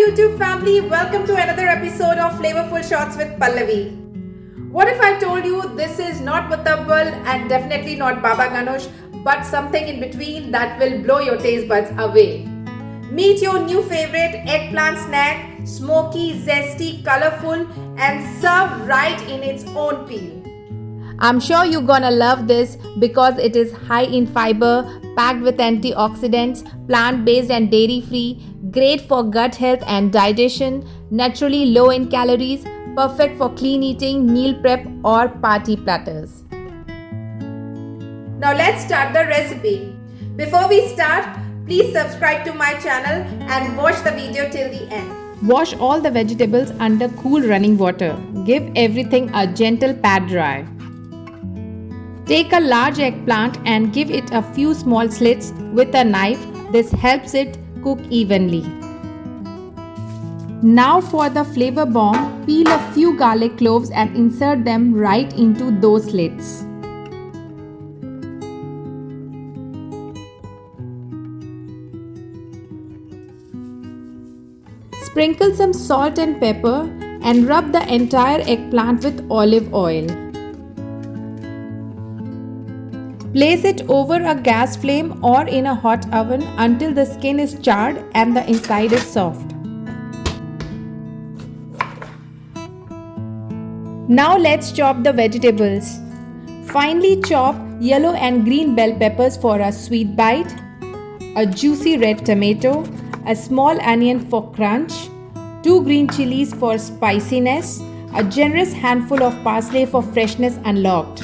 YouTube family, welcome to another episode of Flavorful Shots with Pallavi. What if I told you this is not mutabbal and definitely not baba ganoush, but something in between that will blow your taste buds away? Meet your new favorite eggplant snack, smoky, zesty, colorful and served right in its own peel. I'm sure you're gonna love this because it is high in fiber, packed with antioxidants, plant-based and dairy-free, great for gut health and digestion, naturally low in calories, perfect for clean eating, meal prep or party platters. Now let's start the recipe. Before we start, please subscribe to my channel and watch the video till the end. Wash all the vegetables under cool running water. Give everything a gentle pat dry. Take a large eggplant and give it a few small slits with a knife. This helps it cook evenly. Now for the flavor bomb, peel a few garlic cloves and insert them right into those slits. Sprinkle some salt and pepper and rub the entire eggplant with olive oil. Place it over a gas flame or in a hot oven until the skin is charred and the inside is soft. Now let's chop the vegetables. Finely chop yellow and green bell peppers for a sweet bite, a juicy red tomato, a small onion for crunch, 2 green chilies for spiciness, a generous handful of parsley for freshness unlocked.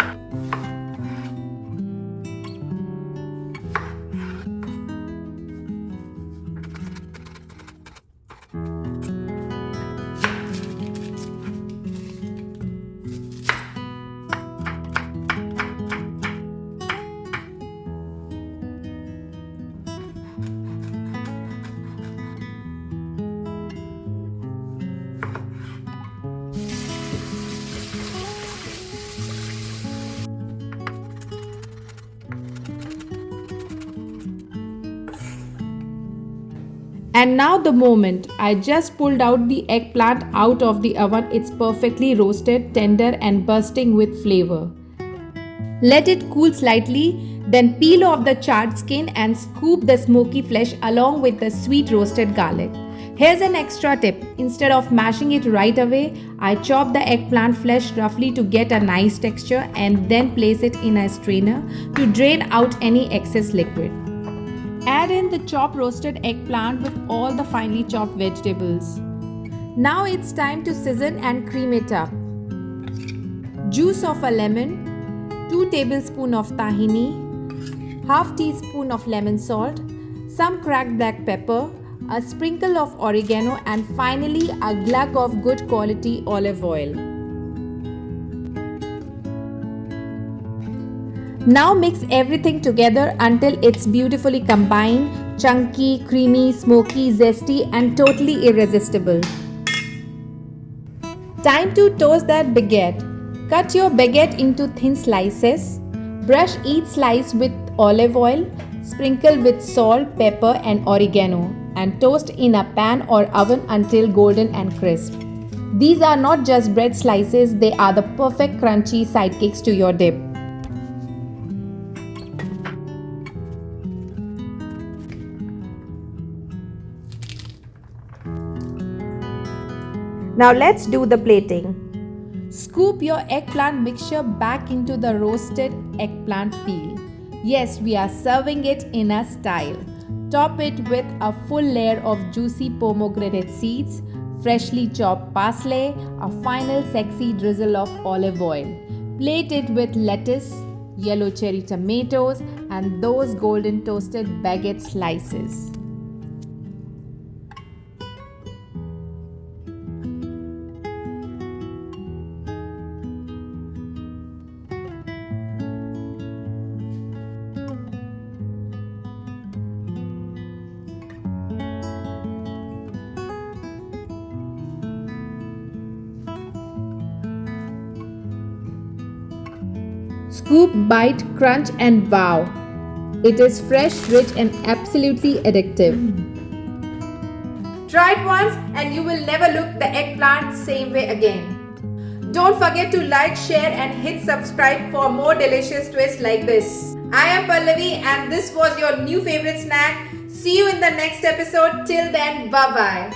And now the moment. I just pulled out the eggplant out of the oven. It's perfectly roasted, tender and bursting with flavor. Let it cool slightly, then peel off the charred skin and scoop the smoky flesh along with the sweet roasted garlic. Here's an extra tip. Instead of mashing it right away, I chop the eggplant flesh roughly to get a nice texture and then place it in a strainer to drain out any excess liquid. Add in the chopped roasted eggplant with all the finely chopped vegetables. Now it's time to season and cream it up. Juice of a lemon, 2 tablespoons of tahini, half teaspoon of lemon salt, some cracked black pepper, a sprinkle of oregano and finally a glug of good quality olive oil. Now mix everything together until it's beautifully combined, chunky, creamy, smoky, zesty and totally irresistible. Time to toast that baguette. Cut your baguette into thin slices. Brush each slice with olive oil. Sprinkle with salt, pepper and oregano and toast in a pan or oven until golden and crisp. These are not just bread slices, they are the perfect crunchy sidekicks to your dip. Now let's do the plating. Scoop your eggplant mixture back into the roasted eggplant peel. Yes, we are serving it in a style. Top it with a full layer of juicy pomegranate seeds, freshly chopped parsley, a final sexy drizzle of olive oil. Plate it with lettuce, yellow cherry tomatoes and those golden toasted baguette slices. Scoop, bite, crunch and wow! It is fresh, rich and absolutely addictive. Try it once and you will never look the eggplant same way again. Don't forget to like, share and hit subscribe for more delicious twists like this. I am Pallavi and this was your new favorite snack. See you in the next episode. Till then, bye-bye.